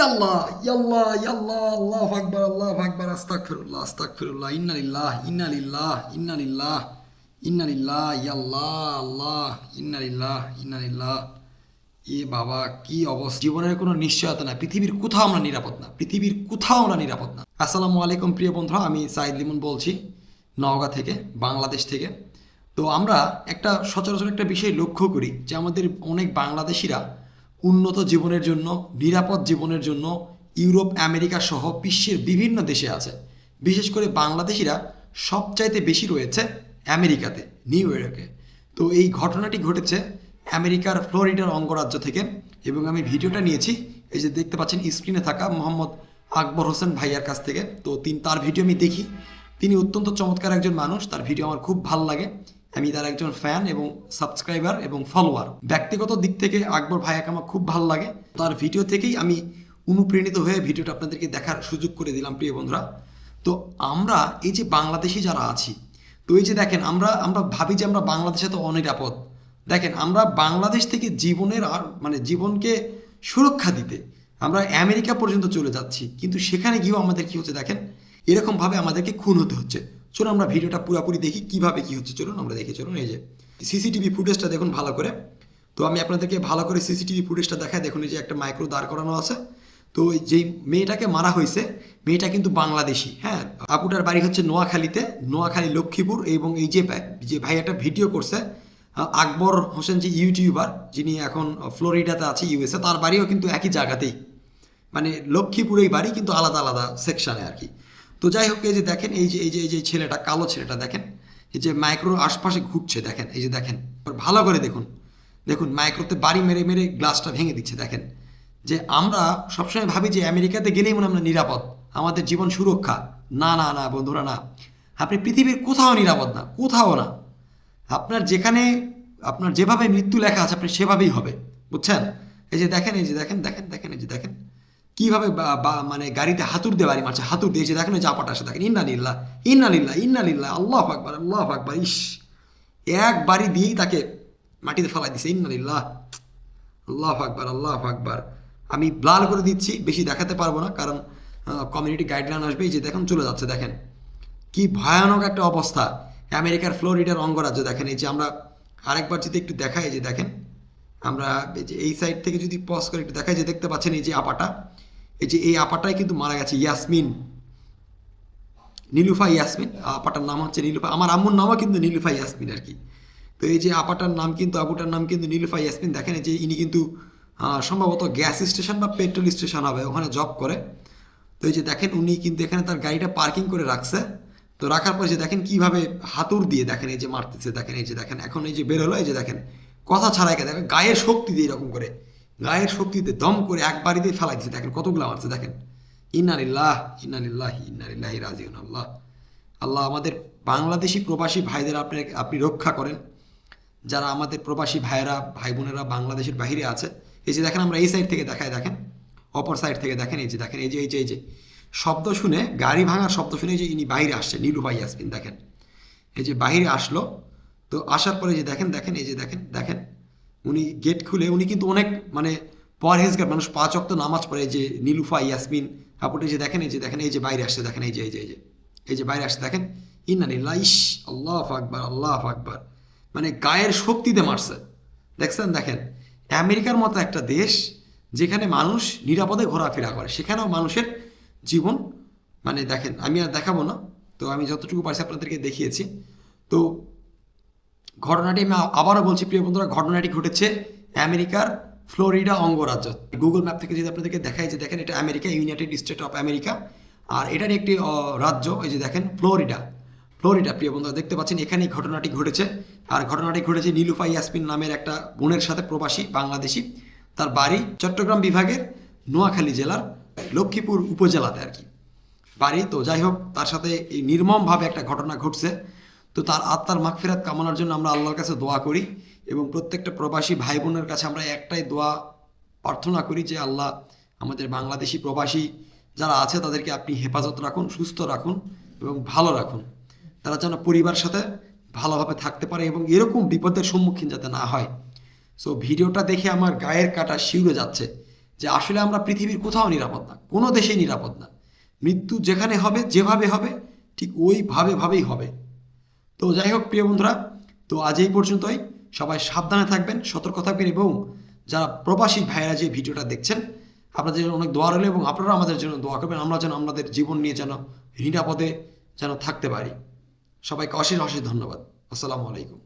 ইয়াল্লাহ ইয়াল্লাহ ইয়াল্লাহ আল্লাহু আকবার আল্লাহু আকবার আস্তাগফিরুল্লাহ আস্তাগফিরুল্লাহ ইন্না লিল্লাহ ইয়াল্লাহ আল্লাহ ইন্না লিল্লাহ এ বাবা কি অবস্থা জীবনের কোনো নিশ্চয়তা না পৃথিবীর কোথাও আমরা নিরাপদ না পৃথিবীর কোথাও আমরা নিরাপদ না আসসালামু আলাইকুম প্রিয় বন্ধুরা আমি সাইদ লিমন বলছি নওগাঁ থেকে বাংলাদেশ থেকে তো আমরা একটা সচরাচর একটা বিষয় লক্ষ্য করি যে আমাদের অনেক বাংলাদেশিরা উন্নত জীবনের জন্য নিরাপদ জীবনের জন্য ইউরোপ আমেরিকা সহ বিশ্বের বিভিন্ন দেশে আছে বিশেষ করে বাংলাদেশিরা সবচাইতে বেশি রয়েছে আমেরিকাতে নিউ ইয়র্কে তো এই ঘটনাটি ঘটেছে আমেরিকার ফ্লোরিডার অঙ্গরাজ্য থেকে এবং আমি ভিডিওটা নিয়েছি এই যে দেখতে পাচ্ছেন স্ক্রিনে থাকা মোহাম্মদ আকবর হোসেন ভাইয়ার কাছ থেকে তো তার ভিডিও আমি দেখি তিনি অত্যন্ত চমৎকার একজন মানুষ তার ভিডিও আমার খুব ভালো লাগে আমি তার একজন ফ্যান এবং সাবস্ক্রাইবার এবং ফলোয়ার ব্যক্তিগত দিক থেকে আকবর ভাইয়াকে আমার খুব ভালো লাগে তার ভিডিও থেকেই আমি অনুপ্রাণিত হয়ে ভিডিওটা আপনাদেরকে দেখার সুযোগ করে দিলাম প্রিয় বন্ধুরা তো আমরা এই যে বাংলাদেশি যারা আছি তো এই যে দেখেন আমরা ভাবি যে আমরা বাংলাদেশে তো অনিরাপদ দেখেন আমরা বাংলাদেশ থেকে জীবনের আর জীবনকে সুরক্ষা দিতে আমরা আমেরিকা পর্যন্ত চলে যাচ্ছি কিন্তু সেখানে গিয়েও আমাদের কি হচ্ছে দেখেন এরকমভাবে আমাদেরকে খুন হতে হচ্ছে চলুন আমরা ভিডিওটা পুরোপুরি দেখি কিভাবে কি হচ্ছে চলুন আমরা দেখি চলুন এই যে সিসিটিভি ফুটেজটা দেখুন ভালো করে তো আমি আপনাদেরকে ভালো করে সিসিটিভি ফুটেজটা দেখাই দেখুন এই যে একটা মাইক্রো দাঁড় করানো আছে তো যেই মেয়েটাকে মারা হয়েছে মেয়েটা কিন্তু বাংলাদেশি হ্যাঁ আপুটার বাড়ি হচ্ছে নোয়াখালী লক্ষ্মীপুর এবং এই যে ভাইয়াটা ভিডিও করছে আকবর হোসেন যে ইউটিউবার যিনি এখন ফ্লোরিডাতে আছে ইউএসএ তার বাড়িও কিন্তু একই জায়গাতেই লক্ষ্মীপুরেই বাড়ি কিন্তু আলাদা আলাদা সেকশানে আর কি তো যাই হোক এই যে দেখেন এই যে ছেলেটা কালো ছেলেটা দেখেন এই যে মাইক্রোর আশপাশে ঘুরছে দেখেন এই যে দেখেন ভালো করে দেখুন মাইক্রোতে বাড়ি মেরে মেরে গ্লাসটা ভেঙে দিচ্ছে দেখেন যে আমরা সবসময় ভাবি যে আমেরিকাতে গেলেই মনে আমরা নিরাপদ আমাদের জীবন সুরক্ষা না না না বন্ধুরা না আপনি পৃথিবীর কোথাও নিরাপদ না কোথাও না আপনার যেভাবে মৃত্যু লেখা আছে আপনি সেভাবেই হবে বুঝছেন এই যে দেখেন এই যে দেখেন কিভাবে গাড়িতে হাতুর দিয়ে বাড়ি মারছে হাতুর দিয়ে যে দেখেন ওই চাপাটা আসে দেখেন ইন্না লিল্লাহ আল্লাহু আকবার ইস এক বাড়ি দিয়েই তাকে মাটিতে ফেলাই দিছে ইন্না লিল্লাহ আল্লাহু আকবার আমি ব্লার করে দিচ্ছি বেশি দেখাতে পারবো না কারণ কমিউনিটি গাইডলাইন আসবে এই যে দেখেন চলে যাচ্ছে দেখেন কি ভয়ানক একটা অবস্থা আমেরিকার ফ্লোরিডার অঙ্গরাজ্য দেখেন এই যে আমরা আরেকবার যদি একটু দেখাই যে দেখেন আমরা এই যে এই সাইড থেকে যদি পজ করে একটু দেখাই যে দেখতে পাচ্ছেন এই যে এই আপাটাই কিন্তু মারা গেছে নীলুফা ইয়াসমিন আপাটার নাম হচ্ছে নীলুফা আমার আম্মুর নামও কিন্তু নীলুফা ইয়াসমিন আর কি তো এই যে আপুটার নাম কিন্তু নীলুফা ইয়াসমিন দেখেন এই যে ইনি কিন্তু সম্ভবত গ্যাস স্টেশন বা পেট্রোল স্টেশন হবে ওখানে জব করে তো এই যে দেখেন উনি কিন্তু এখানে তার গাড়িটা পার্কিং করে রাখছে তো রাখার পর যে দেখেন কিভাবে হাতুর দিয়ে দেখেন এই যে মারতেছে দেখেন এই যে দেখেন এখন এই যে বেরোলো এই যে দেখেন কথা ছাড়াই দেখেন গায়ের শক্তি দিয়ে এরকম করে গায়ের শক্তিতে দম করে একবারই দিয়ে ফেলাই দিচ্ছে দেখেন কতগুলো মারছে দেখেন ইন্না লিল্লাহি রাজিউন আল্লাহ আমাদের বাংলাদেশি প্রবাসী ভাইদের আপনি রক্ষা করেন যারা আমাদের প্রবাসী ভাইয়েরা ভাই বোনেরা বাংলাদেশের বাইরে আছে এই যে দেখেন আমরা এই সাইড থেকে দেখাই দেখেন অপর সাইড থেকে দেখেন এই যে দেখেন এই যে শব্দ শুনে গাড়ি ভাঙার শব্দ শুনে যে ইনি বাইরে আসছে নীলুফা ইয়াসমিন দেখেন এই যে বাইরে আসলো তো আসার পরে যে দেখেন এই যে দেখেন উনি গেট খুলে উনি কিন্তু অনেক পরহেজগার মানুষ 5 ওয়াক্ত নামাজ পড়ে যে নীলুফা ইয়াসমিন আপনি যে দেখেন এই যে বাইরে আসছে দেখেন এই যে বাইরে আসছে দেখেন ইন্না লিল্লাহ ইশ আল্লাহু আকবার গায়ের শক্তিতে মারছে দেখেন আমেরিকার মতো একটা দেশ যেখানে মানুষ নিরাপদে ঘোরাফেরা করে সেখানেও মানুষের জীবন দেখেন আমি আর দেখাবো না তো আমি যতটুকু পারছি আপনাদেরকে দেখিয়েছি তো ঘটনাটি আমি আবারও বলছি প্রিয় বন্ধুরা ঘটনাটি ঘটেছে আমেরিকার ফ্লোরিডা অঙ্গরাজ্য গুগল ম্যাপ থেকে যদি আপনাদেরকে দেখাই যে দেখেন এটা America united state of America আর এটার একটি রাজ্য এই যে দেখেন ফ্লোরিডা প্রিয় বন্ধুরা দেখতে পাচ্ছেন এখানেই ঘটনাটি ঘটেছে আর ঘটনাটি ঘটেছে নীলুফা ইয়াসমিন নামের একটা বোনের সাথে প্রবাসী বাংলাদেশি তার বাড়ি চট্টগ্রাম বিভাগের নোয়াখালী জেলার লক্ষ্মীপুর উপজেলাতে আর কি বাড়ি তো যাই হোক তার সাথে এই নির্মমভাবে একটা ঘটনা ঘটছে তো তার আত্মার মাগফিরাত কামনার জন্য আমরা আল্লাহর কাছে দোয়া করি এবং প্রত্যেকটা প্রবাসী ভাই বোনের কাছে আমরা একটাই দোয়া প্রার্থনা করি যে আল্লাহ আমাদের বাংলাদেশি প্রবাসী যারা আছে তাদেরকে আপনি হেফাজত রাখুন সুস্থ রাখুন এবং ভালো রাখুন তারা যেন পরিবারের সাথে ভালোভাবে থাকতে পারে এবং এরকম বিপদের সম্মুখীন যাতে না হয় সো ভিডিওটা দেখে আমার গায়ের কাটা শিউরে যাচ্ছে যে আসলে আমরা পৃথিবীর কোথাও নিরাপদ না, কোনো দেশেই নিরাপদ না। মৃত্যু যেখানে হবে, যেভাবে হবে, ঠিক ভাবেই হবে। তো যাই হোক প্রিয় বন্ধুরা, তো আজ এই পর্যন্তই। সবাই সাবধানে থাকবেন, সতর্ক থাকবেন, এবং যারা প্রবাসী ভাইয়েরা যে ভিডিওটা দেখছেন, আপনাদের জন্য অনেক দোয়া রইল, এবং আপনারা আমাদের জন্য দোয়া করবেন, আমরা যেন আমাদের জীবন নিয়ে যেন নিরাপদে যেন থাকতে পারি। সবাইকে অশেষ অশেষ ধন্যবাদ। আসসালামু আলাইকুম।